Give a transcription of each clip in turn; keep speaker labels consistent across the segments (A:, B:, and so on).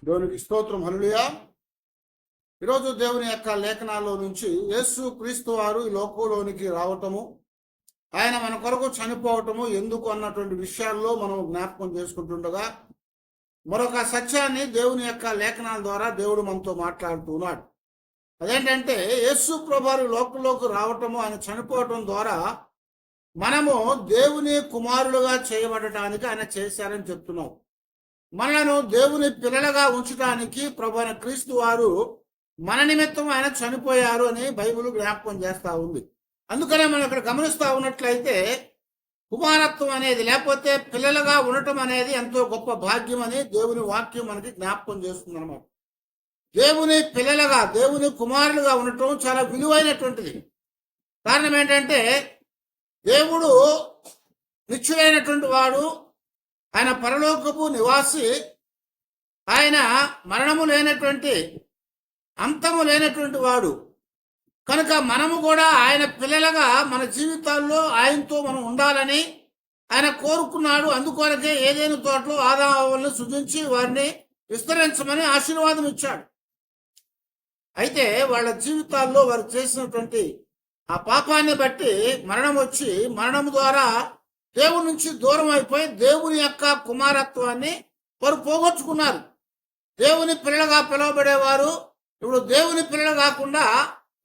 A: దేవునికి స్తోత్రం. హల్లెలూయా. ఈరోజు దేవుని యొక్క లేఖనాల్లో నుంచి యేసు క్రీస్తు వారు ఈ లోకంలోనికి రావటము, ఆయన మన కొరకు చనిపోవటము ఎందుకు అన్నటువంటి విషయాల్లో మనం జ్ఞాపకం చేసుకుంటుండగా మరొక సత్యాన్ని దేవుని యొక్క లేఖనాల ద్వారా దేవుడు మనతో మాట్లాడుతున్నాడు. అదేంటంటే యేసు ప్రభువు లోకంలోకి రావటము, ఆయన చనిపోవటం ద్వారా మనము దేవుని కుమారులుగా చేయబడటానికి ఆయన చేశారని చెప్తున్నాం. మనలను దేవుని పిల్లలుగా ఉంచడానికి ప్రభువైన క్రీస్తు వారు మన నిమిత్తం ఆయన చనిపోయారు అని బైబిల్ జ్ఞాపకం చేస్తూ ఉంది. అందుకనే మనం ఇక్కడ గమనిస్తూ ఉన్నట్లయితే కుమారత్వం అనేది లేకపోతే పిల్లలుగా ఉండటం అనేది ఎంతో గొప్ప భాగ్యం అని దేవుని వాక్యం మనకి జ్ఞాపకం చేస్తుంది అన్నమాట. దేవుని పిల్లలుగా, దేవుని కుమారులుగా ఉండటం చాలా విలువైనటువంటిది. కారణం ఏంటంటే దేవుడు నిత్యుడైనటువంటి వాడు, ఆయన పరలోకపు నివాసి, ఆయన మరణము లేనటువంటి, అంతము లేనటువంటి వాడు. కనుక మనము కూడా ఆయన పిల్లలుగా మన జీవితాల్లో ఆయనతో మనం ఉండాలని ఆయన కోరుకున్నాడు. అందుకొరకే ఏదైనా తోటలో ఆదాములను సృజించి వారిని విస్తరించమని ఆశీర్వాదం ఇచ్చాడు. అయితే వాళ్ళ జీవితాల్లో వారు చేసినటువంటి ఆ పాపాన్ని బట్టి మరణం వచ్చి, మరణం ద్వారా దేవుని నుంచి దూరం అయిపోయి దేవుని యొక్క కుమారత్వాన్ని వారు పోగొట్టుకున్నారు. దేవుని పిల్లలుగా పిలువబడేవారు ఇప్పుడు దేవుని పిల్లలు కాకుండా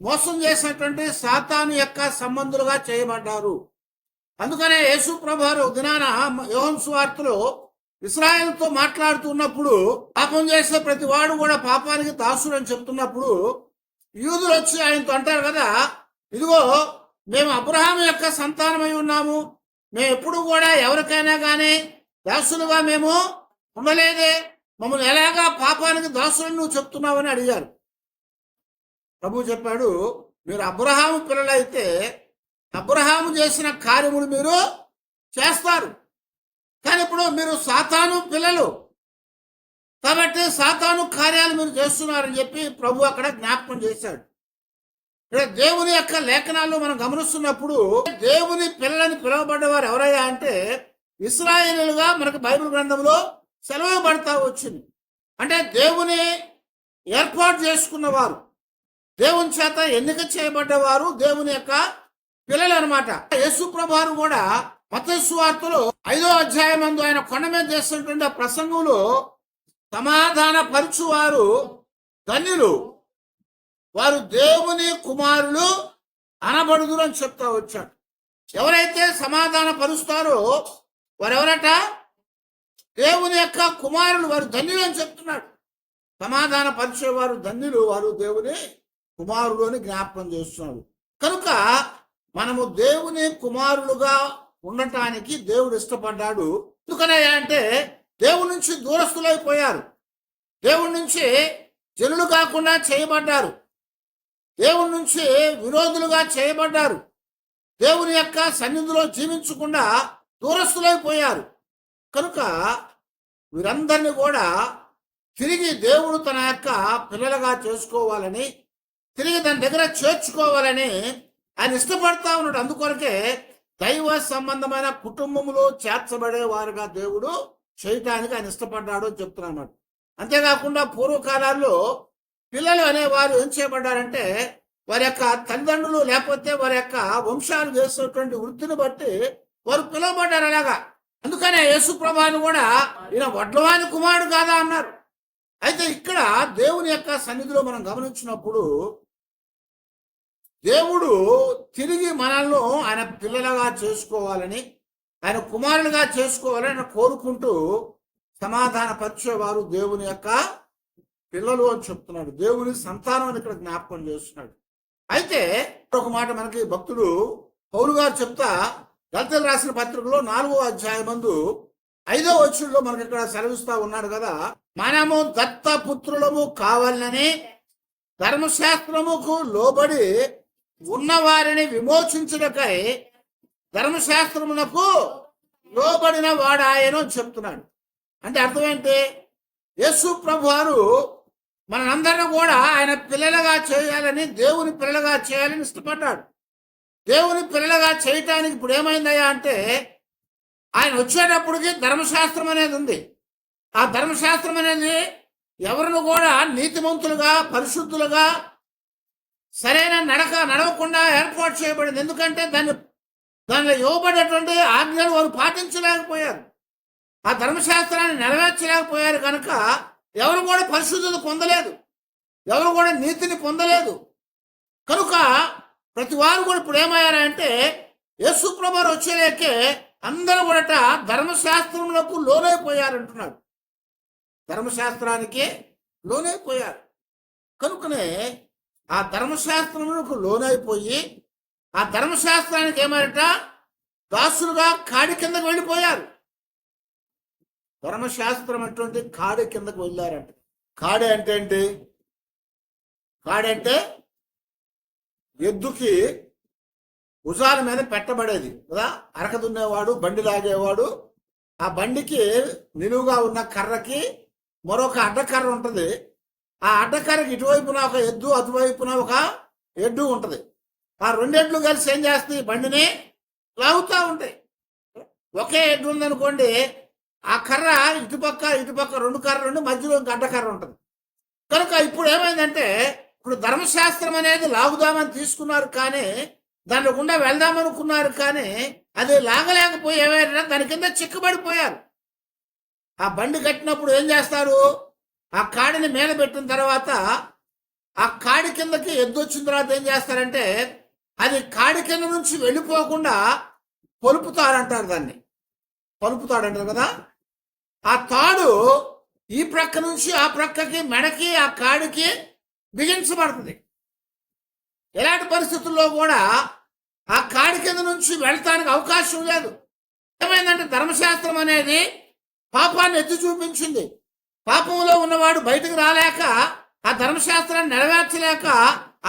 A: మోసం చేసినటువంటి సాతాను యొక్క సంబంధులుగా చేయబడ్డారు. అందుకనే యేసు ప్రభువారు దినాన యోహాను సువార్తలో ఇశ్రాయేలుతో మాట్లాడుతున్నప్పుడు పాపం చేసే ప్రతి వాడు కూడా పాపానికి దాసుడు అని చెప్తున్నప్పుడు యూదులు వచ్చి ఆయనతో అంటారు కదా, ఇదిగో మేము అబ్రహాము యొక్క సంతానమై ఉన్నాము, మేము ఎప్పుడు కూడా ఎవరికైనా కానీ దాసులుగా మేము ఉండలేదే, మమ్మల్ని ఎలాగా పాపానికి దాసులని నువ్వు చెప్తున్నావని అడిగారు. ప్రభు చెప్పాడు, మీరు అబ్రహాము పిల్లలైతే అబ్రహాము చేసిన కార్యములు మీరు చేస్తారు, కానీ ఇప్పుడు మీరు సాతాను పిల్లలు కాబట్టి సాతాను కార్యాలు మీరు చేస్తున్నారని చెప్పి ప్రభు అక్కడ జ్ఞాపకం చేశాడు. దేవుని యొక్క లేఖనాల్లో మనం గమనిస్తున్నప్పుడు దేవుని పిల్లలని పిలువబడ్డవారు ఎవరయ్యా అంటే ఇశ్రాయేలుగా మనకు బైబిల్ గ్రంథంలో సెలవుబడతా వచ్చింది. అంటే దేవుని ఏర్పాటు చేసుకున్నవారు, దేవుని చేత ఎన్నిక చేయబడ్డవారు దేవుని యొక్క పిల్లలు అనమాట. యేసు ప్రభువారు కూడా మత్తయి సువార్తలో 5వ అధ్యాయం నందు ఆయన కొండ మీద చేస్తున్నటువంటి ఆ ప్రసంగంలో సమాధాన పరచువారు ధన్యులు, వారు దేవుని కుమారులు అనబడుదురు అని చెప్తా వచ్చాడు. ఎవరైతే సమాధాన పరుస్తారో వారెవరట? దేవుని యొక్క కుమారులు, వారు ధన్యులు అని చెప్తున్నాడు. సమాధాన పరిచేవారు ధన్యులు, వారు దేవుని కుమారులు అని జ్ఞాపకం చేస్తున్నాడు. కనుక మనము దేవుని కుమారులుగా ఉండటానికి దేవుడు ఇష్టపడ్డాడు. ఎందుకనే అంటే దేవుడి నుంచి దూరస్తులైపోయారు, దేవుడి నుంచి జనులు కాకుండా చేయబడ్డారు, దేవుని నుంచి విరోధులుగా చేయబడ్డారు, దేవుని యొక్క సన్నిధిలో జీవించకుండా దూరస్తులైపోయారు. కనుక వీరందరినీ కూడా తిరిగి దేవుడు తన యొక్క పిల్లలుగా చేసుకోవాలని, తిరిగి తన దగ్గర చేర్చుకోవాలని ఆయన ఇష్టపడతా ఉన్నాడు. అందుకొరకే దైవ సంబంధమైన కుటుంబంలో చేర్చబడేవారుగా దేవుడు చేయటానికి ఆయన ఇష్టపడ్డాడు అని చెప్తున్నాడు. అంతేకాకుండా పూర్వకాలాల్లో పిల్లలు అనేవారు ఏం చేయబడ్డారంటే వారి యొక్క తల్లిదండ్రులు లేకపోతే వారి యొక్క వంశాలు చేసేటువంటి వృత్తిని బట్టి వారు పిలువబడ్డారు అలాగా. అందుకనే యేసు ప్రభువును కూడా ఈయన వడ్లవాని కుమారుడు కాదా అన్నారు. అయితే ఇక్కడ దేవుని యొక్క సన్నిధిలో మనం గమనించినప్పుడు దేవుడు తిరిగి మనల్ని ఆయన పిల్లలుగా చేసుకోవాలని, ఆయన కుమారులుగా చేసుకోవాలని ఆయన కోరుకుంటూ సమాధాన పరిచేవారు దేవుని యొక్క పిల్లలు అని చెప్తున్నాడు. దేవుని సంతానం అని ఇక్కడ జ్ఞాపకం చేస్తున్నాడు. అయితే ఒక మాట మనకి భక్తుడు పౌలు గారు చెప్తా గలతీయులకు రాసిన పత్రికలో 4వ అధ్యాయం నందు 5వ వచనంలో మనకి ఇక్కడ సెలవిస్తా ఉన్నాడు కదా, మనము దత్తపుత్రులము కావాలని ధర్మశాస్త్రముకు లోబడి ఉన్నవారిని విమోచించుటకై ధర్మశాస్త్రమునకు లోబడిన వాడాయను చెప్తున్నాడు. అంటే అర్థం ఏంటి? యేసు ప్రభువారు మనందరిని కూడా ఆయన పిల్లలుగా చేయాలని, దేవుని పిల్లలుగా చేయాలని ఇష్టపడ్డాడు. దేవుని పిల్లలుగా చేయటానికి ఇప్పుడు ఏమైందయ్యా అంటే ఆయన వచ్చేటప్పటికి ధర్మశాస్త్రం అనేది ఉంది. ఆ ధర్మశాస్త్రం అనేది ఎవరిని కూడా నీతిమంతులుగా పరిశుద్ధులుగా సరైన నడవకుండా ఏర్పాటు చేయబడింది. ఎందుకంటే దానిలో ఇవ్వబడేటువంటి ఆజ్ఞలు వారు పాటించలేకపోయారు, ఆ ధర్మశాస్త్రాన్ని నెరవేర్చలేకపోయారు. కనుక ఎవరు కూడా పరిశుద్ధత పొందలేదు, ఎవరు కూడా నీతిని పొందలేదు. కనుక ప్రతి వారు కూడా ఇప్పుడు ఏమయ్యారంటే యేసు ప్రభువు వచ్చేలేకే అందరూ కూడా ధర్మశాస్త్రములకు లోనైపోయారంటున్నాడు. ధర్మశాస్త్రానికి లోనైపోయారు. కనుకనే ఆ ధర్మశాస్త్రములకు లోనైపోయి ఆ ధర్మశాస్త్రానికి ఏమారట దాసులుగా కాడి కిందకు వెళ్ళిపోయారు. ధర్మశాస్త్రం అటువంటి కాడి కిందకు వెళ్ళారంట. కాడి అంటే ఏంటి? కాడంటే ఎద్దుకి భుజాల మీద పెట్టబడేది కదా. అరక దున్నేవాడు, బండి లాగేవాడు, ఆ బండికి నిలువుగా ఉన్న కర్రకి మరొక అడ్డకర్ర ఉంటుంది. ఆ అడ్డకర్రకి ఇటువైపున ఒక ఎద్దు, అటువైపున ఒక ఎద్దు ఉంటుంది. ఆ రెండెడ్లు కలిసి ఏం చేస్తాయి? బండిని లాగుతూ ఉంటాయి. ఒకే ఎద్దు ఉందనుకోండి, ఆ కర్ర ఇటుపక్క రెండు కర్రలు ఉండి మధ్యలో ఇంక అడ్డకర్ర ఉంటుంది. కనుక ఇప్పుడు ఏమైందంటే ఇప్పుడు ధర్మశాస్త్రం అనేది లాగుదామని తీసుకున్నారు, కానీ దాని గుండా వెళ్దామనుకున్నారు, కానీ అది లాగలేకపోయి ఏమైనా దాని కింద చిక్కుబడిపోయారు. ఆ బండి కట్టినప్పుడు ఏం చేస్తారు? ఆ కాడిని మీద పెట్టిన తర్వాత ఆ కాడి కిందకి ఎద్దు వచ్చిన తర్వాత ఏం చేస్తారంటే అది కాడి కింద నుంచి వెళ్ళిపోకుండా పొలుపుతారంటారు. దాన్ని పొలుపుతాడంటారు కదా. ఆ తాడు ఈ ప్రక్క నుంచి ఆ ప్రక్కకి, మెడకి, ఆ కాడికి బిగించబడుతుంది. ఎలాంటి పరిస్థితుల్లో కూడా ఆ కాడి కింద నుంచి వెళ్తానికి అవకాశం లేదు. ఏమైందంటే ధర్మశాస్త్రం అనేది పాపాన్ని ఎత్తి చూపించింది. పాపంలో ఉన్నవాడు బయటకు రాలేక, ఆ ధర్మశాస్త్రాన్ని నెరవేర్చలేక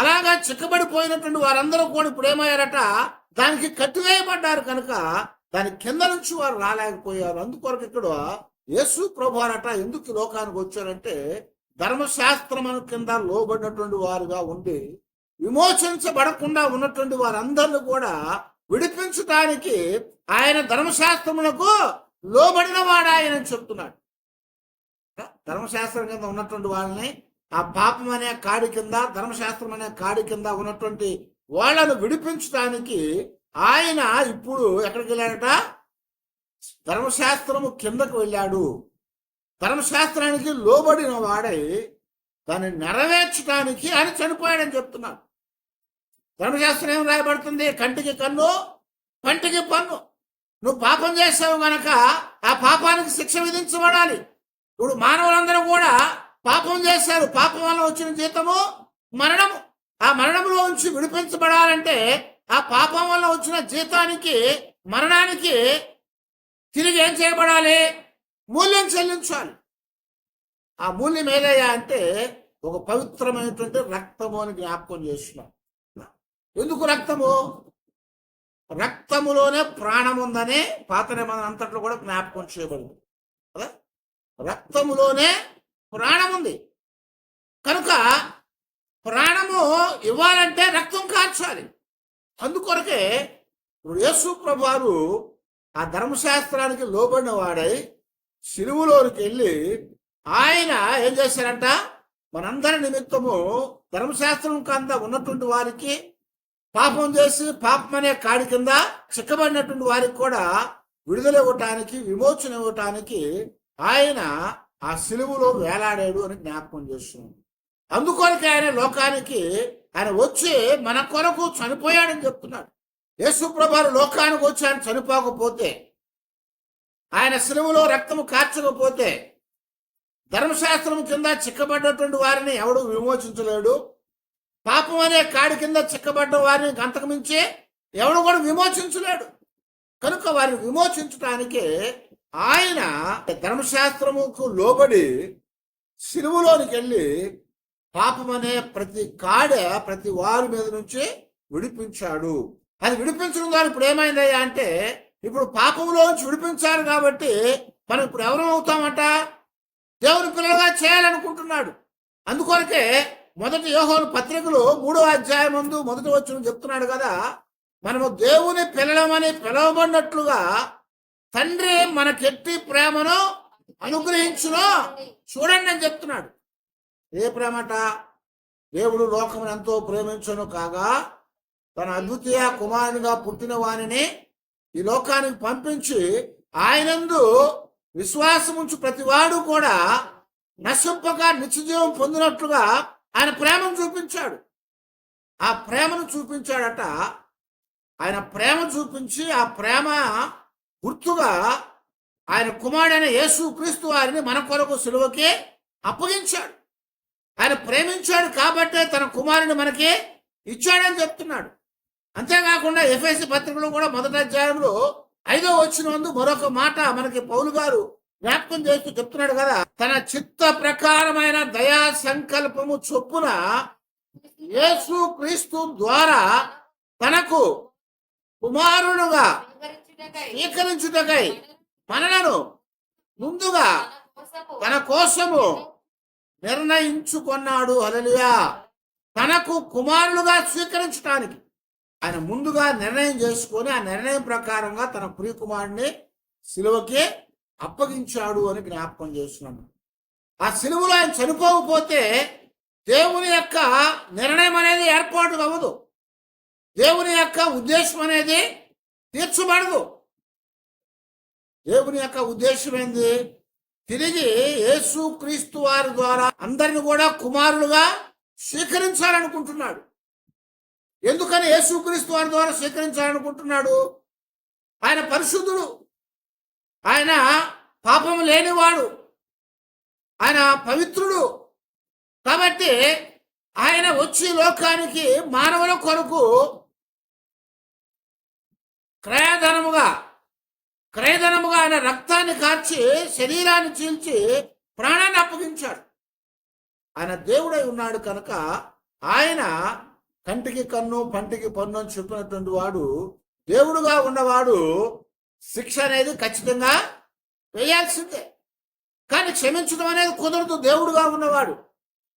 A: అలాగా చిక్కబడిపోయినటువంటి వారందరూ కూడా ఇప్పుడు ఏమయ్యారట? దానికి కట్టివేయబడ్డారు. కనుక దాని కింద నుంచి వారు రాలేకపోయారు. అందుకొరకు ఇక్కడ యేసు ప్రభువారట ఎందుకు లోకానికి వచ్చారంటే ధర్మశాస్త్రం కింద లోబడినటువంటి వారుగా ఉండి విమోచించబడకుండా ఉన్నటువంటి వారందరినీ కూడా విడిపించడానికి ఆయన ధర్మశాస్త్రములకు లోబడిన వాడు ఆయన చెప్తున్నాడు. ధర్మశాస్త్రం కింద ఉన్నటువంటి వాళ్ళని, ఆ పాపం అనే కాడి కింద, ధర్మశాస్త్రం అనే కాడి కింద ఉన్నటువంటి వాళ్ళను విడిపించడానికి ఆయన ఇప్పుడు ఎక్కడికి వెళ్ళాడట? ధర్మశాస్త్రము కిందకు వెళ్ళాడు. ధర్మశాస్త్రానికి లోబడిన వాడై దాన్ని నెరవేర్చడానికి ఆయన చనిపోయాడని చెప్తున్నాడు. ధర్మశాస్త్రం ఏం రాయబడుతుంది? కంటికి కన్ను, పంటికి పన్ను. నువ్వు పాపం చేసావు గనక ఆ పాపానికి శిక్ష విధించబడాలి. ఇప్పుడు మానవులందరూ కూడా పాపం చేశారు. పాపం వల్ల వచ్చిన జీతము మరణము. ఆ మరణంలో నుంచి విడిపించబడాలంటే ఆ పాపం వల్ల వచ్చిన జీతానికి, మరణానికి తిరిగి ఏం చేయబడాలి? మూల్యం చెల్లించాలి. ఆ మూల్యం ఏదయ్యా అంటే ఒక పవిత్రమైనటువంటి రక్తము అని జ్ఞాపకం చేస్తున్నాం. ఎందుకు రక్తము? రక్తములోనే ప్రాణం ఉందని పాత నిబంధన అంతట్లో కూడా జ్ఞాపకం చేయబడింది కదా. రక్తములోనే ప్రాణం ఉంది. కనుక ప్రాణము ఇవ్వాలంటే రక్తం కార్చాలి. అందుకొరకే ఇప్పుడు యేసు ప్రభువారు ఆ ధర్మశాస్త్రానికి లోబడిన వాడై సిలువలోనికి వెళ్ళి ఆయన ఏం చేశారంట? మనందరి నిమిత్తము ధర్మశాస్త్రం కింద ఉన్నటువంటి వారికి, పాపం చేసి పాపం అనే కాడి కింద చిక్కబడినటువంటి వారికి కూడా విడుదల ఇవ్వటానికి, విమోచన ఇవ్వటానికి ఆయన ఆ సిలువలో వేలాడాడు అని జ్ఞాపకం చేస్తున్నాడు. అందుకొరకే ఆయన లోకానికి ఆయన వచ్చి మన కొరకు చనిపోయాడని చెప్తున్నాడు. యేసు ప్రభువు లోకానికి వచ్చి ఆయన చనిపోకపోతే, ఆయన సిలువలో రక్తము కార్చకపోతే, ధర్మశాస్త్రం కింద చిక్కబడ్డటువంటి వారిని ఎవడు విమోచించలేడు. పాపం అనే కాడి కింద చిక్కబడ్డ వారిని అంతకుమించి ఎవడు కూడా విమోచించలేడు. కనుక వారిని విమోచించటానికి ఆయన ధర్మశాస్త్రముకు లోబడి సిలువలోనికి వెళ్ళి పాపం అనే ప్రతి ప్రతి వారి మీద నుంచి విడిపించాడు. అది విడిపించడం ద్వారా ఇప్పుడు ఏమైందయ్యా అంటే ఇప్పుడు పాపంలో నుంచి విడిపించారు కాబట్టి మనం ఇప్పుడు ఎవరు అవుతామట? దేవుని పిల్లలుగా చేయాలనుకుంటున్నాడు. అందుకొరకే మొదటి యోహాను పత్రికలో 3వ అధ్యాయం ముందు మొదటి వచనం చెప్తున్నాడు కదా, మనము దేవుని పిల్లలమని పిలవబడినట్లుగా తండ్రి మనకెట్టి ప్రేమను అనుగ్రహించును చూడండి అని చెప్తున్నాడు. ఏ ప్రేమట? దేవుడు లోకమును ఎంతో ప్రేమించను కాగా తన అద్వితీయ కుమారునిగా పుట్టిన వానిని ఈ లోకానికి పంపించి ఆయనందు విశ్వాసముంచు ప్రతివాడు కూడా నశింపక నిత్యజీవం పొందినట్లుగా ఆయన ప్రేమను చూపించాడు. ఆ ప్రేమను చూపించాడట. ఆయన ప్రేమ చూపించి ఆ ప్రేమ గుర్తుగా ఆయన కుమారుడైన యేసు క్రీస్తు వారిని మన కొరకు సిలువకి అప్పగించాడు. ఆయన ప్రేమించాడు కాబట్టే తన కుమారుని మనకి ఇచ్చాడని చెప్తున్నాడు. అంతేకాకుండా ఎఫెసీ పత్రికలో కూడా 1వ అధ్యాయంలో 5వ వచనం మరొక మాట మనకి పౌలు గారు జ్ఞాపకం చేస్తూ చెప్తున్నాడు కదా, తన చిత్త ప్రకారమైన దయా సంకల్పము చొప్పున యేసు క్రీస్తు ద్వారా తనకు కుమారుడుగా స్వీకరించుటకై మనలను ముందుగా తన కోసము నిర్ణయించుకున్నాడు. హల్లెలూయా. తనకు కుమారులుగా స్వీకరించడానికి ఆయన ముందుగా నిర్ణయం చేసుకొని ఆ నిర్ణయం ప్రకారంగా తన ప్రియ కుమారుడిని సిలువకి అప్పగించాడు అని జ్ఞాపకం చేస్తున్నాడు. ఆ సిలువలో ఆయన చనిపోకపోతే దేవుని యొక్క నిర్ణయం అనేది ఏర్పాటు అవ్వదు. దేవుని యొక్క ఉద్దేశం అనేది తీర్చబడదు. దేవుని యొక్క ఉద్దేశం ఏంది? తిరిగి యేసు క్రీస్తు వారి ద్వారా అందరిని కూడా కుమారులుగా స్వీకరించాలనుకుంటున్నాడు. ఎందుకని యేసు క్రీస్తు వారి ద్వారా స్వీకరించాలనుకుంటున్నాడు? ఆయన పరిశుద్ధుడు, ఆయన పాపం లేనివాడు, ఆయన పవిత్రుడు. కాబట్టి ఆయన వచ్చి లోకానికి మానవుల కొరకు క్రయధనముగా ఆయన రక్తాన్ని కార్చి శరీరాన్ని చీల్చి ప్రాణాన్ని అప్పగించాడు. ఆయన దేవుడై ఉన్నాడు కనుక ఆయన కంటికి కన్ను పంటికి పన్ను అని చెప్పినటువంటి వాడు దేవుడుగా ఉన్నవాడు శిక్ష అనేది ఖచ్చితంగా వేయాల్సిందే. కానీ క్షమించడం అనేది కుదరదు దేవుడుగా ఉన్నవాడు.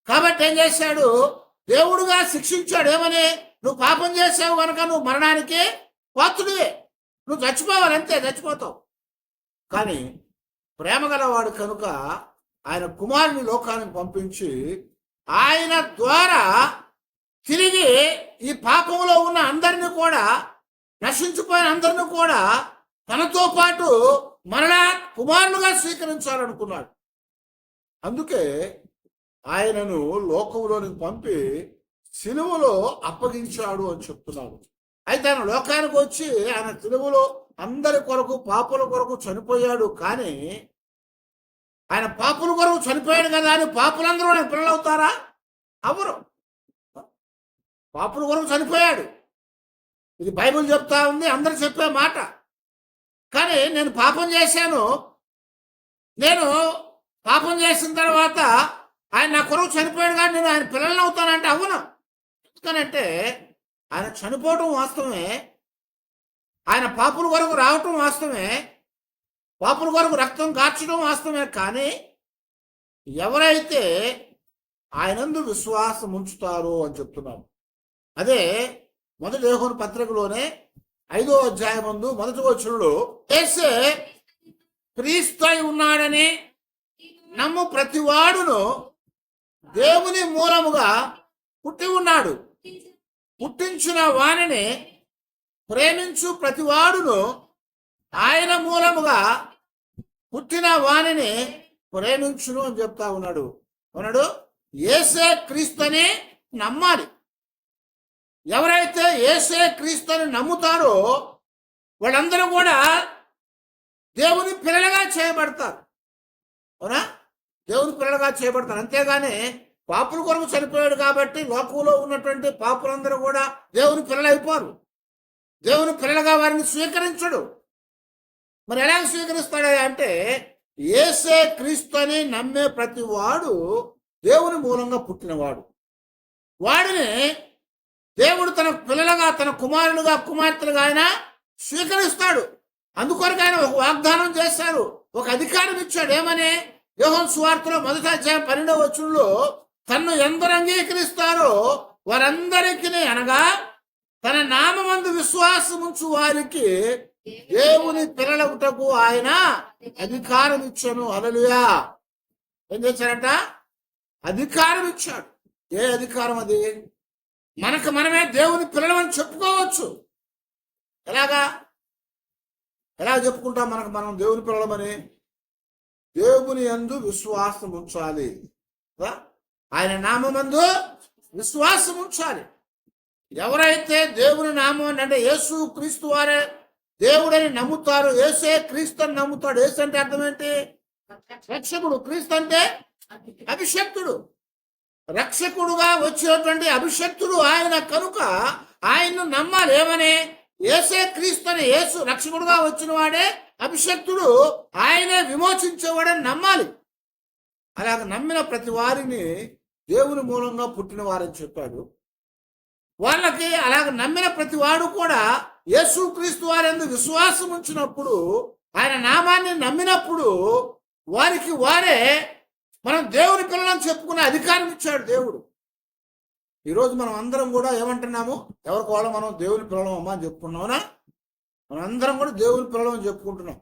A: కాబట్టి ఏం చేశాడు? దేవుడుగా శిక్షించాడు. ఏమని? నువ్వు పాపం చేసావు కనుక నువ్వు మరణానికి పాత్రుడివే, నువ్వు చచ్చిపోవాలి, అంతే, చచ్చిపోతావు. కానీ ప్రేమ గలవాడు కనుక ఆయన కుమారుని లోకానికి పంపించి ఆయన ద్వారా తిరిగి ఈ పాపంలో ఉన్న అందరినీ కూడా, నశించిపోయిన అందరినీ కూడా తనతో పాటు మరలా కుమారులుగా స్వీకరించాలనుకున్నాడు. అందుకే ఆయనను లోకంలోనికి పంపి సిలువలో అప్పగించాడు అని చెప్తున్నాడు. అయితే ఆయన లోకానికి వచ్చి ఆయన సిలువలో అందరి కొరకు, పాపుల కొరకు చనిపోయాడు. కానీ ఆయన పాపుల కొరకు చనిపోయాడు కదా అని పాపులందరూ ఆయన పిల్లలు అవుతారా? అవరు. పాపుల కొరకు చనిపోయాడు. ఇది బైబిల్ చెప్తా ఉంది, అందరు చెప్పే మాట. కానీ నేను పాపం చేశాను, నేను పాపం చేసిన తర్వాత ఆయన నా కొరకు చనిపోయాడు కానీ నేను ఆయన పిల్లల్ని అవుతానంటే అవును. ఎందుకనంటే ఆయన చనిపోవటం వాస్తవమే, ఆయన పాపుల కొరకు రావటం వాస్తవమే, పాపుల కొరకు రక్తం కార్చడం వాస్తవమే. కానీ ఎవరైతే ఆయనందు విశ్వాసం ఉంచుతారో అని చెప్తున్నాం. అదే 1 యోహాను పత్రికలోనే 5వ అధ్యాయం 1వ వచనంలో యేసే క్రీస్తు అయి ఉన్నాడని నమ్ము ప్రతివాడును దేవుని మూలముగా పుట్టి ఉన్నాడు. పుట్టించిన వానిని ప్రేమించు ప్రతివాడును ఆయన మూలముగా పుట్టిన వానిని ప్రేమించును అని చెప్తా ఉన్నాడు. యేసే క్రీస్తుని నమ్మాలి. ఎవరైతే యేసే క్రీస్తుని నమ్ముతారో వాళ్ళందరూ కూడా దేవుని పిల్లలుగా చేయబడతారు. అవునా? దేవుని పిల్లలుగా చేయబడతారు. అంతేగాని పాపుల కొరకు చనిపోయాడు కాబట్టి లోకంలో ఉన్నటువంటి పాపులందరూ కూడా దేవుని పిల్లలు అయిపోరు. దేవుని పిల్లలుగా వారిని స్వీకరించడు. మరి ఎలా స్వీకరిస్తాడు అంటే యేసే క్రీస్తుని నమ్మే ప్రతి వాడు దేవుని మూలంగా పుట్టినవాడు. వాడిని దేవుడు తన పిల్లలుగా, తన కుమారులుగా, కుమార్తెలుగా ఆయన స్వీకరిస్తాడు. అందుకొరకు ఆయన ఒక వాగ్దానం చేశారు, ఒక అధికారం ఇచ్చాడు. ఏమని? యోహాను సువార్తలో 1వ అధ్యాయం 12వ వచనంలో తన్ను ఎందరు అంగీకరిస్తారో వారందరికీ, అనగా తన నామమందు విశ్వాసముంచు వారికి దేవుని పిల్లలగుటకు ఆయన అధికారం ఇచ్చాను. హల్లెలూయా. ఏం చేశారంట? అధికారం ఇచ్చాడు. ఏ అధికారం అది? మనకు మనమే దేవుని పిల్లలమని చెప్పుకోవచ్చు. ఎలా చెప్పుకుంటాం మనకు మనం దేవుని పిల్లలమని? దేవుని యందు విశ్వాసం ఉంచాలి. ఆయన నామమందు విశ్వాసం ఉంచాలి. ఎవరైతే దేవుని నామం అంటే యేసు క్రీస్తు వారే దేవుడని నమ్ముతారు, యేసే క్రీస్తు అని నమ్ముతాడు. యేసు అంటే అర్థం ఏంటి? రక్షకుడు. క్రీస్తు అంటే అభిషక్తుడు. రక్షకుడుగా వచ్చినటువంటి అభిషక్తుడు ఆయన. కనుక ఆయన్ను నమ్మాలి. ఏమని? యేసే క్రీస్తు అని. యేసు రక్షకుడుగా వచ్చిన వాడే అభిషక్తుడు, ఆయనే విమోచించేవాడని నమ్మాలి. అలాగ నమ్మిన ప్రతి వారిని దేవుని మూలంగా పుట్టిన వారని చెప్పాడు. వాళ్ళకి అలాగ నమ్మిన ప్రతి వాడు కూడా యేసు క్రీస్తు వారందు విశ్వాసం ఉంచినప్పుడు, ఆయన నామాన్ని నమ్మినప్పుడు వారికి వారే మనం దేవుని పిల్లలని చెప్పుకునే అధికారం ఇచ్చాడు దేవుడు. ఈరోజు మనం అందరం కూడా ఏమంటున్నాము? ఎవరికి వాళ్ళ మనం దేవుని పిల్లలం అమ్మ అని చెప్పుకున్నావునా? మనం అందరం కూడా దేవుని పిల్లలం అని చెప్పుకుంటున్నాం.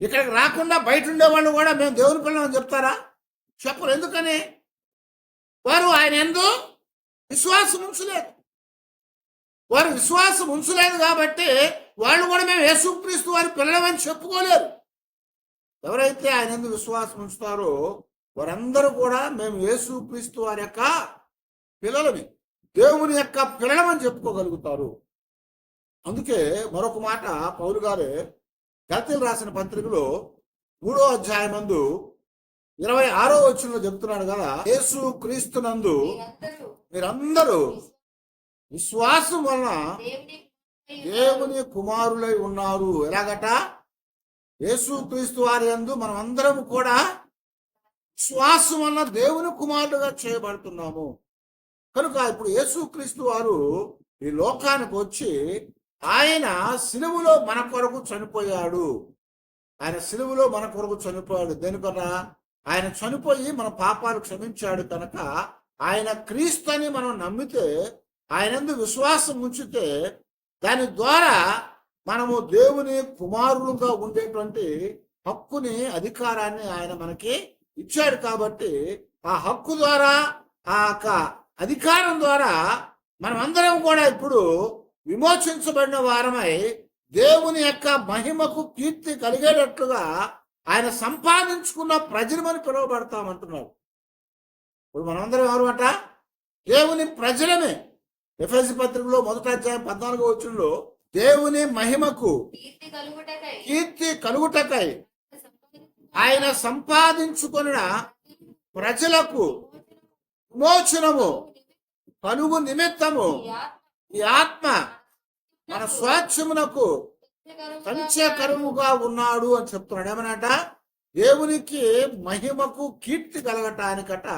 A: ఇక్కడికి రాకుండా బయట ఉండేవాళ్ళు కూడా మేము దేవుని పిల్లలం అని చెప్తారా? చెప్పరు. ఎందుకని? వారు ఆయన యందు విశ్వాసం ఉంచలేదు. వారు విశ్వాసం ఉంచలేదు కాబట్టి వాళ్ళు కూడా మేము యేసుక్రీస్తు వారి పిల్లలమని చెప్పుకోలేరు. ఎవరైతే ఆయన యందు విశ్వాసం ఉంచుతారో వారందరూ కూడా మేము యేసుక్రీస్తు వారి యొక్క పిల్లలమి, దేవుని యొక్క పిల్లలమని చెప్పుకోగలుగుతారు. అందుకే మరొక మాట పౌలు గారే గలతీయులకు రాసిన పత్రికలో 3వ అధ్యాయమందు 26వ వచనంలో చెప్తున్నాడు కదా, యేసు క్రీస్తునందు మీరందరూ విశ్వాసం వలన దేవుని కుమారులై ఉన్నారు. ఎలాగట? యేసు క్రీస్తు వారి యందు మనం అందరం కూడా విశ్వాసం వలన దేవుని కుమారులుగా చేయబడుతున్నాము. కనుక ఇప్పుడు యేసు క్రీస్తు వారు ఈ లోకానికి వచ్చి ఆయన సిలువలో మన కొరకు చనిపోయాడు. ఆయన సిలువలో మన కొరకు చనిపోయాడు. దేనికన్నా? ఆయన చనిపోయి మన పాపాలు క్షమించాడు. కనుక ఆయన క్రీస్తు అని మనం నమ్మితే, ఆయనందు విశ్వాసం ఉంచితే, దాని ద్వారా మనము దేవుని కుమారులుగా ఉండేటువంటి హక్కుని, అధికారాన్ని ఆయన మనకి ఇచ్చాడు. కాబట్టి ఆ హక్కు ద్వారా, ఆ అధికారం ద్వారా మనం అందరం కూడా ఇప్పుడు విమోచించబడిన వారమై దేవుని యొక్క మహిమకు కీర్తి కలిగేటట్లుగా ఆయన సంపాదించుకున్న ప్రజలమని పిలువబడతామంటున్నాడు. ఇప్పుడు మనందరం ఎవరు అంట? దేవుని ప్రజలమే. ఎఫెసీ పత్రికలో 1వ అధ్యాయం 14వ వచనంలో దేవుని మహిమకు కీర్తి కలుగుటకై ఆయన సంపాదించుకున్న ప్రజలకు విమోచనము కలుగు నిమిత్తము ఈ ఆత్మ మన స్వాచ్ఛమునకు సంచకరముగా ఉన్నాడు అని చెప్తున్నాడు. ఏమన్నట? దేవునికి మహిమకు కీర్తి కలగటానికట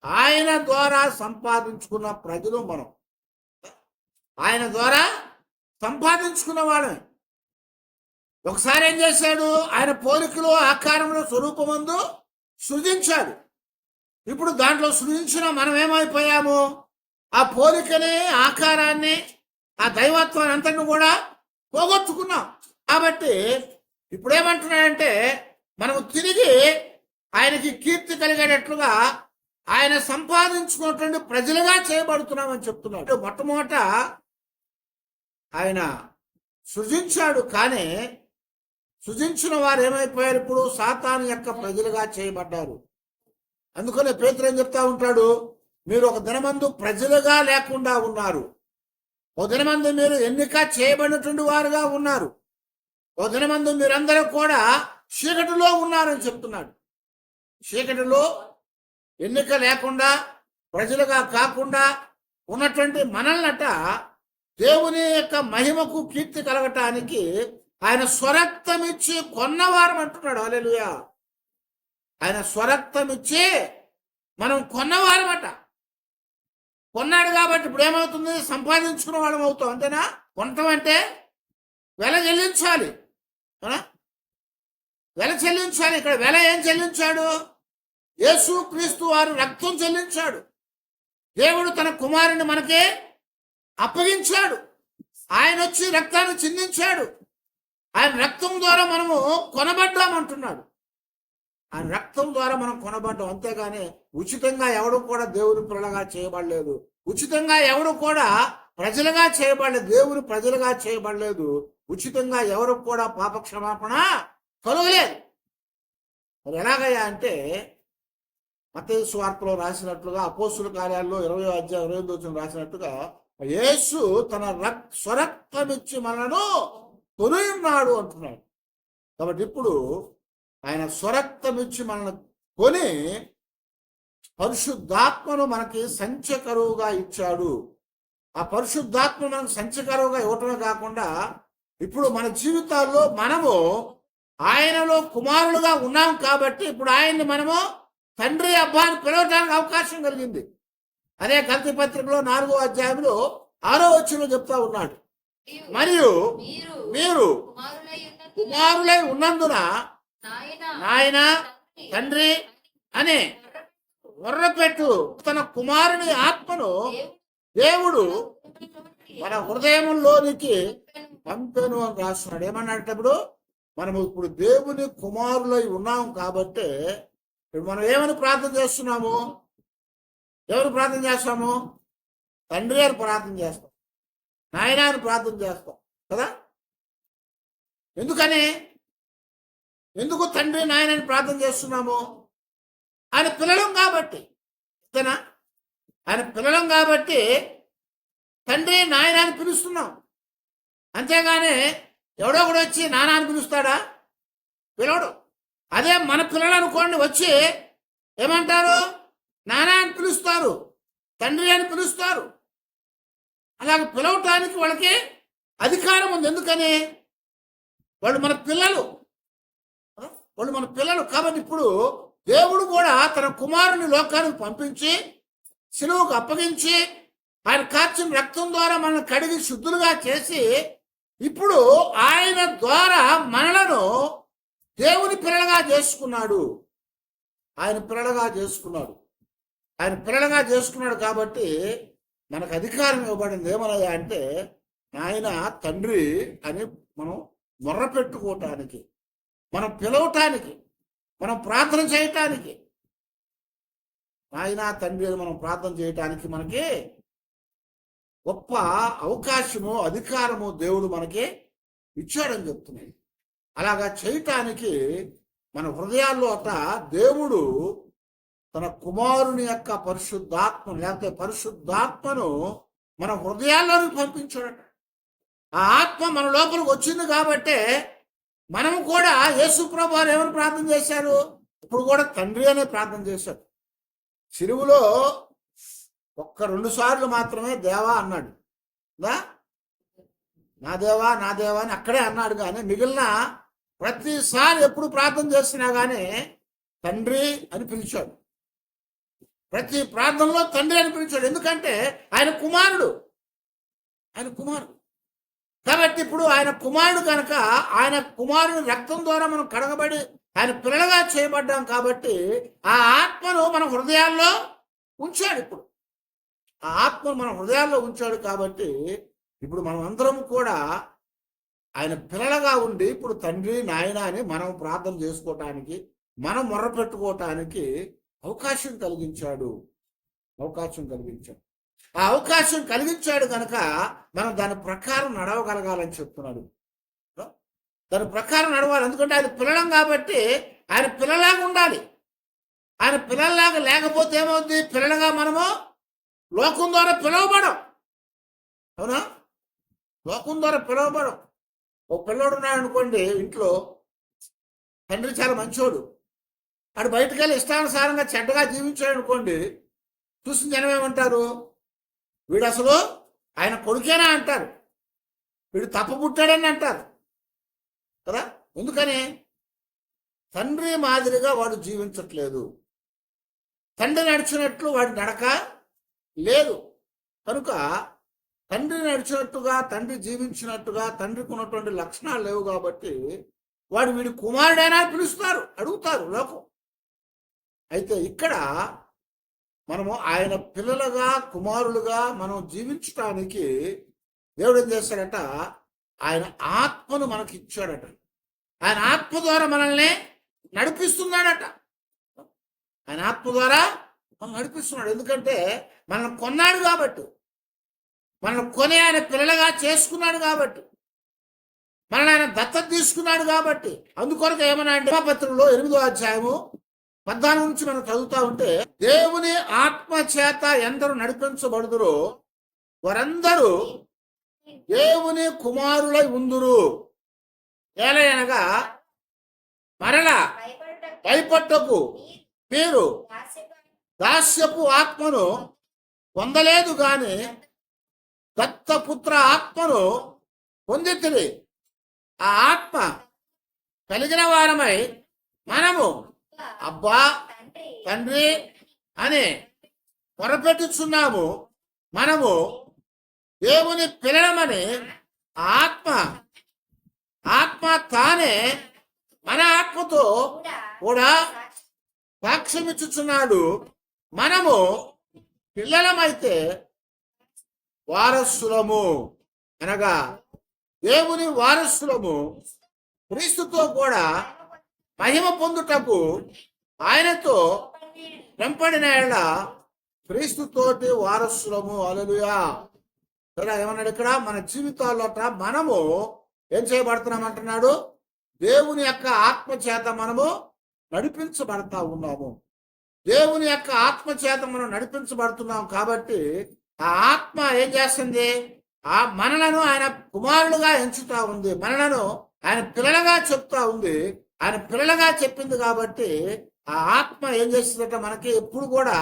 A: ఆయన ద్వారా సంపాదించుకున్న ప్రజలు మనం. ఆయన ద్వారా సంపాదించుకున్న వాళ్ళని ఒకసారి ఏం చేశాడు? ఆయన పోలికలో, ఆకారంలో, స్వరూపమందు సృజించాడు. ఇప్పుడు దాంట్లో సృజించిన మనం ఏమైపోయాము? ఆ పోలికని, ఆకారాన్ని, ఆ దైవత్వాన్ని అంతటిని కూడా పోగొట్టుకున్నాం. కాబట్టి ఇప్పుడు ఏమంటున్నాడంటే మనము తిరిగి ఆయనకి కీర్తి కలిగేటట్లుగా ఆయన సంపాదించుకున్నటువంటి ప్రజలుగా చేయబడుతున్నామని చెప్తున్నాడు. మొట్టమొదట ఆయన సృజించాడు, కానీ సృజించిన వారు ఏమైపోయారు? ఇప్పుడు సాతాను యొక్క ప్రజలుగా చేయబడ్డారు. అందుకనే పేతురు ఏం చెప్తా ఉంటాడు? మీరు ఒక దినమందు ప్రజలుగా లేకుండా ఉన్నారు, ఓ దినమందు మీరు ఎన్నిక చేయబడినటువంటి వారుగా ఉన్నారు, ఓ దినమందు మీరందరూ కూడా చీకటిలో ఉన్నారని చెప్తున్నాడు. చీకటిలో ఎన్నిక లేకుండా, ప్రజలుగా కాకుండా ఉన్నటువంటి మనల్నట దేవుని యొక్క మహిమకు కీర్తి కలగటానికి ఆయన స్వరక్తమిచ్చి కొన్నవారం అంటున్నాడు. హల్లెలూయా! ఆయన స్వరక్తమిచ్చి మనం కొన్నవారమట. కొన్నాడు కాబట్టి ఇప్పుడు ఏమవుతుంది? సంపాదించుకున్న వాళ్ళం అవుతాం. అంతేనా? కొనటం అంటే వెల చెల్లించాలి. వెల చెల్లించాలి. ఇక్కడ వెల ఏం చెల్లించాడు? యేసు క్రీస్తు వారు రక్తం చెల్లించాడు. దేవుడు తన కుమారుని మనకే అప్పగించాడు. ఆయన వచ్చి రక్తాన్ని చిందించాడు. ఆయన రక్తం ద్వారా మనము కొనబడ్డామంటున్నాడు. ఆయన రక్తం ద్వారా మనం కొనబడ్డాం. అంతేగాని ఉచితంగా ఎవడు కూడా దేవుని పిల్లగా చేయబడలేదు. ఉచితంగా ఎవడు కూడా ప్రజలుగా చేయబడలేదు. దేవుని ప్రజలుగా చేయబడలేదు. ఉచితంగా ఎవరు కూడా పాప క్షమాపణ కలుగలేదు. మరి ఎలాగయ్యా అంటే మత్తయి సువార్తలో రాసినట్లుగా, అపోస్తుల కార్యాల్లో 20వ అధ్యాయం 28వ వచనం రాసినట్టుగా యేసు తన స్వరక్తమిచ్చి మనను కొని ఉన్నాడు అంటున్నాడు. కాబట్టి ఇప్పుడు ఆయన స్వరక్తమిచ్చి మనల్ని కొని పరిశుద్ధాత్మను మనకి సంచకరువుగా ఇచ్చాడు. ఆ పరిశుద్ధాత్మ మనకు సంచకరువుగా ఇవ్వటమే కాకుండా ఇప్పుడు మన జీవితాల్లో మనము ఆయనలో కుమారులుగా ఉన్నాం. కాబట్టి ఇప్పుడు ఆయన్ని మనము తండ్రి అబ్బాని పిలవడానికి అవకాశం కలిగింది. అదే గలతీ పత్రికలో 4వ అధ్యాయంలో 6వ వచనంలో చెప్తా ఉన్నాడు, మరియు మీరు కుమారులై ఉన్నందున నాయన తండ్రి అనే వర్రపెట్టు తన కుమారుని ఆత్మను దేవుడు మన హృదయంలోనికి పంపెను అని రాస్తున్నాడు. ఏమన్నప్పుడు మనము ఇప్పుడు దేవుని కుమారులై ఉన్నాం కాబట్టి ఇప్పుడు మనం ఏమని ప్రార్థన చేస్తున్నాము? ఎవరు ప్రార్థన చేస్తాము? తండ్రి అని ప్రార్థన చేస్తాం, నాయన అని ప్రార్థన చేస్తాం కదా. ఎందుకు తండ్రి నాయన అని ప్రార్థన చేస్తున్నాము? ఆయన పిల్లలం కాబట్టి. అంతేనా? ఆయన పిల్లలం కాబట్టి తండ్రి నాయన అని పిలుస్తున్నాం. అంతేగాని ఎవడో కూడా వచ్చి నాన్న అని పిలుస్తాడా? పిలవడు. అదే మన పిల్లలు అనుకోండి, వచ్చి ఏమంటారు? నాన్న అని పిలుస్తారు, తండ్రి అని పిలుస్తారు. అలాగే పిలవటానికి వాళ్ళకి అధికారం ఉంది. ఎందుకని? వాళ్ళు మన పిల్లలు, కాబట్టి ఇప్పుడు దేవుడు కూడా తన కుమారుని లోకానికి పంపించి శిలువకు అప్పగించి ఆయన కార్చిన రక్తం ద్వారా మనల్ని కడిగి శుద్ధులుగా చేసి ఇప్పుడు ఆయన ద్వారా మనలను దేవుని పిల్లలుగా చేసుకున్నాడు. ఆయన పిల్లలుగా చేసుకున్నాడు కాబట్టి మనకు అధికారం ఇవ్వబడింది. ఏమనయ్యా అంటే ఆయన తండ్రి అని మనం మొర్ర పెట్టుకోవటానికి, మనం పిలవటానికి, మనం ప్రార్థన చేయటానికి, ఆయన తండ్రి అని మనం ప్రార్థన చేయటానికి మనకి గొప్ప అవకాశము, అధికారము దేవుడు మనకి ఇచ్చాడని చెప్తున్నాడు. అలాగా చేయటానికి మన హృదయాల్లో దేవుడు తన కుమారుని యొక్క పరిశుద్ధాత్మ లేకపోతే పరిశుద్ధాత్మను మన హృదయాల్లోకి పంపించాడట. ఆ ఆత్మ మన లోపలికి వచ్చింది కాబట్టి మనము కూడా యేసు ప్రభువు వారు ఏమని ప్రార్థన చేశారు? ఇప్పుడు కూడా తండ్రి అనే ప్రార్థన చేశారు. సిలువలో 1-2 సార్లు మాత్రమే దేవా అన్నాడు. నా దేవా నా దేవా అని అక్కడే అన్నాడు. కానీ మిగిలిన ప్రతిసారి ఎప్పుడు ప్రార్థన చేసినా కానీ తండ్రి అని పిలిచాడు. ప్రతి ప్రార్థనలో తండ్రి అని పిలిచాడు. ఎందుకంటే ఆయన కుమారుడు. కాబట్టి ఇప్పుడు ఆయన కుమారుడు కనుక ఆయన కుమారుని రక్తం ద్వారా మనం కడగబడి ఆయన పిల్లలుగా చేయబడ్డాం. కాబట్టి ఆ ఆత్మను మన హృదయాల్లో ఉంచాడు. ఇప్పుడు ఆ ఆత్మను మన హృదయాల్లో ఉంచాడు. కాబట్టి ఇప్పుడు మనం అందరం కూడా ఆయన పిల్లలుగా ఉండి ఇప్పుడు తండ్రి నాయన అని మనం ప్రార్థన చేసుకోవటానికి, మనం మొర్ర పెట్టుకోవటానికి అవకాశం కలిగించాడు. ఆ అవకాశం కలిగించాడు కనుక మనం దాని ప్రకారం నడవగలగాలని చెప్తున్నాడు. దాని ప్రకారం నడవాలి. ఎందుకంటే ఆయన పిల్లలం కాబట్టి ఆయన పిల్లలాగా ఉండాలి. ఆయన పిల్లల్లాగా లేకపోతే ఏమవుతుంది? పిల్లలుగా మనము లోకం ద్వారా పిలవబడం. అవునా? లోకం ద్వారా పిలవబడం. ఓ పిల్లోడు ఉన్నాడు అనుకోండి ఇంట్లో, తండ్రి చాలా మంచోడు, వాడు బయటకు వెళ్ళి ఇష్టానుసారంగా చెడ్డగా జీవించాడు అనుకోండి, చూసిన జనం ఏమంటారు? వీడు అసలు ఆయన కొడుకేనా అంటారు, వీడు తప్పబుట్టాడని అంటారు కదా. ఎందుకని? తండ్రి మాదిరిగా వాడు జీవించట్లేదు, తండ్రి నడిచినట్లు వాడి నడక లేదు. కనుక తండ్రి నడిచినట్టుగా, తండ్రి జీవించినట్టుగా తండ్రికి ఉన్నటువంటి లక్షణాలు లేవు. కాబట్టి వాడు వీడి కుమారుడైనా పిలుస్తారు, అడుగుతారు లోకం. అయితే ఇక్కడ మనము ఆయన పిల్లలుగా, కుమారులుగా మనం జీవించటానికి దేవుడు ఏం చేశాడట? ఆయన ఆత్మను మనకి ఇచ్చాడట. ఆయన ఆత్మ ద్వారా మనల్ని నడిపిస్తున్నాడట. ఆయన ఆత్మ ద్వారా మనం నడిపిస్తున్నాడు. ఎందుకంటే మనల్ని కొన్నాడు కాబట్టి, మనల్ని కొని ఆయన పిల్లలుగా చేసుకున్నాడు కాబట్టి, మనల్ని ఆయన దత్తత తీసుకున్నాడు కాబట్టి. అందుకొరకు ఏమన్నా అంటే పత్రికలో 8వ అధ్యాయము 14 నుంచి మనం చదువుతా ఉంటే, దేవుని ఆత్మ చేత ఎందరు నడిపించబడుదురో వారందరూ దేవుని కుమారులై ఉందురు. ఏలయనగా మరలా భయపట్టకు మీరు దాస్యపు ఆత్మను పొందలేదు గాని దత్తపుత్ర ఆత్మను పొందితిరి. ఆ ఆత్మ కలిగిన వారమై మనము అబ్బా తండ్రి అని మొరపెట్టుచున్నాము. మనము దేవుని పిల్లలమని ఆత్మ తానే మన ఆత్మతో కూడా సాక్ష్యమిచ్చుచున్నాడు. మనము పిల్లలమైతే వారసులము, అనగా దేవుని వారసులము, క్రీస్తుతో కూడా మహిమ పొందుటకు ఆయనతో వెంపడిన ఎడల క్రీస్తుతోటి వారసులము. హల్లెలూయా. సరే, ఏమన్నాడు ఇక్కడ? మన జీవితాల్లోట మనము ఏం చేయబడుతున్నాం అంటున్నాడు? దేవుని యొక్క ఆత్మ చేత మనము నడిపించబడతా ఉన్నాము. దేవుని యొక్క ఆత్మ చేత మనం నడిపించబడుతున్నాం కాబట్టి ఆ ఆత్మ ఏం చేస్తుంది? ఆ మనలను ఆయన కుమారులుగా ఎంచుతా ఉంది, మనలను ఆయన పిల్లలుగా చెప్తా ఉంది. ఆయన పిల్లలుగా చెప్పింది కాబట్టి ఆ ఆత్మ ఏం చేస్తుందట? మనకి ఎప్పుడు కూడా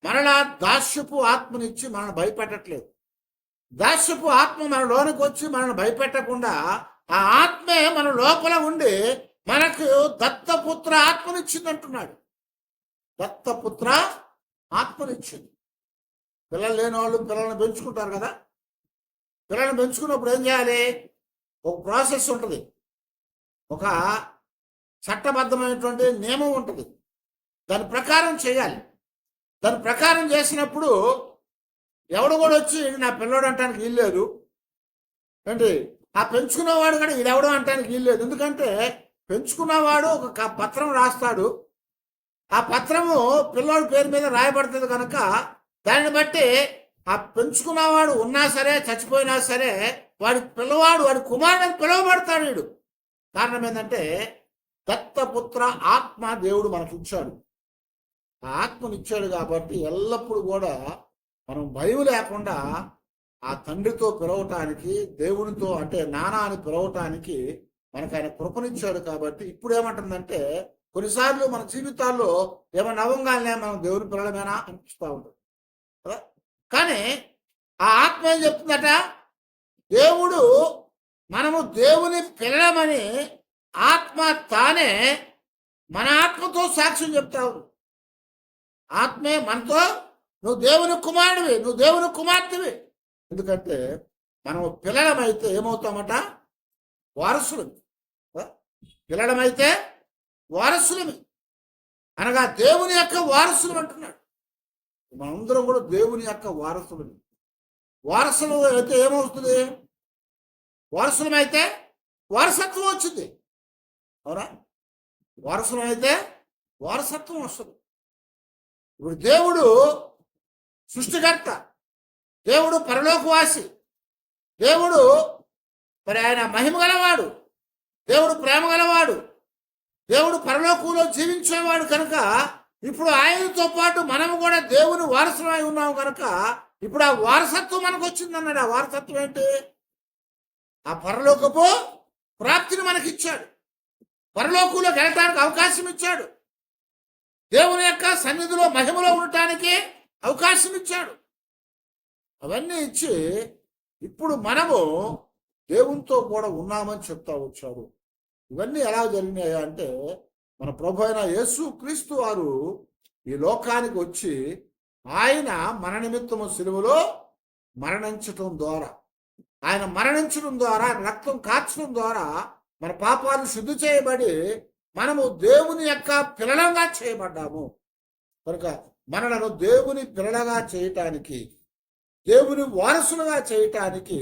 A: మనలా దాస్యపు ఆత్మనిచ్చి మనల్ని భయపెట్టట్లేదు. దాస్యపు ఆత్మ మన లోనికి వచ్చి మనల్ని భయపెట్టకుండా ఆ ఆత్మే మన లోపల ఉండి మనకు దత్తపుత్ర ఆత్మనిచ్చింది అంటున్నాడు. దత్తపుత్ర ఆత్మనిచ్చింది. పిల్లలు లేని వాళ్ళు పిల్లల్ని పెంచుకుంటారు కదా. పిల్లల్ని పెంచుకున్నప్పుడు ఏం చేయాలి? ఒక ప్రాసెస్ ఉంటుంది, ఒక చట్టబద్ధమైనటువంటి నియమం ఉంటుంది. దాని ప్రకారం చేయాలి. దాని ప్రకారం చేసినప్పుడు ఎవడు కూడా వచ్చి నా పిల్లోడు అంటానికి వీల్లేదు ఏంటి, ఆ పెంచుకున్నవాడు కూడా ఈడెవడో అంటానికి వీల్లేదు. ఎందుకంటే పెంచుకున్నవాడు ఒక పత్రం రాస్తాడు. ఆ పత్రము పిల్లోడి పేరు మీద రాయబడుతుంది కనుక దాన్ని బట్టి ఆ పెంచుకున్నవాడు ఉన్నా సరే చచ్చిపోయినా సరే వాడి పిల్లవాడు, వాడి కుమారుడు పిలువబడతాడు. వీడు కారణం ఏంటంటే దత్తపుత్ర ఆత్మ దేవుడు మనకిచ్చాడు. ఆ ఆత్మనిచ్చాడు కాబట్టి ఎల్లప్పుడూ కూడా మనం భయం లేకుండా ఆ తండ్రితో పిలవటానికి, దేవునితో అంటే నానా అని పిలవటానికి మనకు ఆయన కృపనిచ్చాడు. కాబట్టి ఇప్పుడు ఏమంటుందంటే కొన్నిసార్లు మన జీవితాల్లో ఏమన్నా అవ్వగానే మనం దేవుని పిల్లలమేనా అనిపిస్తూ ఉంటుంది కదా. కానీ ఆ ఆత్మ ఏం చెప్తుందట? దేవుడు మనము దేవుని పిల్లలమని ఆత్మ తానే మన ఆత్మతో సాక్ష్యం చెప్తావు. ఆత్మే మనతో నువ్వు దేవుని కుమారుడివి, నువ్వు దేవుని కుమార్తెవి. ఎందుకంటే మనం పిల్లలమైతే ఏమవుతామట? వారసులమి. పిల్లలమైతే వారసులమి, అనగా దేవుని యొక్క వారసులు అంటున్నాడు. మనందరం కూడా దేవుని యొక్క వారసులమి. వారసులు అయితే ఏమవుతుంది? వారసులమైతే వారసత్వం వచ్చింది. అవునా? వారసులం అయితే వారసత్వం వస్తుంది. ఇప్పుడు దేవుడు సృష్టికర్త, దేవుడు పరలోకవాసి, దేవుడు మరి ఆయన మహిమ గలవాడు, దేవుడు ప్రేమ గలవాడు, దేవుడు పరలోకంలో జీవించేవాడు కనుక ఇప్పుడు ఆయనతో పాటు మనము కూడా దేవుని వారసులమై ఉన్నాము కనుక ఇప్పుడు ఆ వారసత్వం మనకు వచ్చిందన్నాడు. ఆ వారసత్వం ఏంటి? ఆ పరలోకపు ప్రాప్తిని మనకిచ్చాడు. పరలోకంలోకి వెళ్ళటానికి అవకాశం ఇచ్చాడు. దేవుని యొక్క సన్నిధిలో మహిమలో ఉండటానికి అవకాశం ఇచ్చాడు. అవన్నీ ఇచ్చి ఇప్పుడు మనము దేవునితో కూడా ఉన్నామని చెప్తా వచ్చాడు. ఇవన్నీ ఎలా జరిగినాయి అంటే మన ప్రభు అయిన యేసు క్రీస్తు వారు ఈ లోకానికి వచ్చి ఆయన మన నిమిత్తము సిలువలో మరణించటం ద్వారా, ఆయన మరణించడం ద్వారా, రక్తం కార్చడం ద్వారా మన పాపాలు శుద్ధి చేయబడి మనము దేవుని యొక్క పిల్లలుగా చేయబడ్డాము. కనుక మనలను దేవుని పిల్లలుగా చేయటానికి, దేవుని వారసులుగా చేయటానికి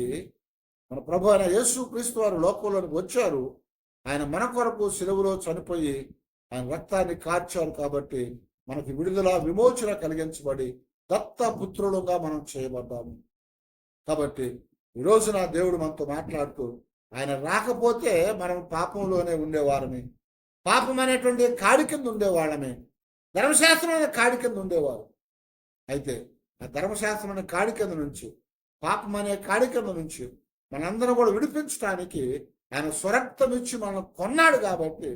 A: మన ప్రభు అయిన యేసు క్రీస్తు వారు లోకంలోకి వచ్చారు. ఆయన మన కొరకు సిలువలో చనిపోయి ఆయన రక్తాన్ని కార్చారు కాబట్టి మనకి విడుదల విమోచన కలిగించబడి దత్త పుత్రులుగా మనం చేయబడ్డాము. కాబట్టి ఈ రోజున దేవుడు మనతో మాట్లాడుతూ ఆయన రాకపోతే మనం పాపంలోనే ఉండేవారమే, పాపం అనేటువంటి కాడి కింద ఉండేవాళ్ళమే, ధర్మశాస్త్రం అనే కాడి కింద ఉండేవారు. అయితే ఆ ధర్మశాస్త్రం అనే కాడి కింద నుంచి, పాపం అనే కాడి కింద నుంచి మనందరం కూడా విడిపించడానికి ఆయన స్వరక్తం ఇచ్చి మనం కొన్నాడు. కాబట్టి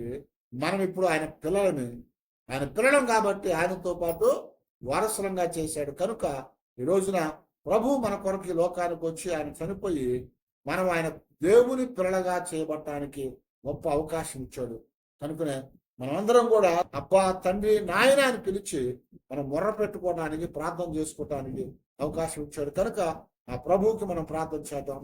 A: మనం ఇప్పుడు ఆయన పిల్లలం కాబట్టి ఆయనతో పాటు వారసులంగా చేశాడు. కనుక ఈ రోజున ప్రభు మన కొరకు ఈ లోకానికి వచ్చి ఆయన చనిపోయి మనం ఆయన దేవుని పిల్లలుగా చేయబడటానికి గొప్ప అవకాశం ఇచ్చాడు. కనుకనే మనమందరం కూడా అబ్బా తండ్రి నాయన అని పిలిచి మనం మొర్ర పెట్టుకోవడానికి, ప్రార్థన చేసుకోవడానికి అవకాశం ఇచ్చాడు. కనుక ఆ ప్రభువుకి మనం ప్రార్థన చేద్దాం.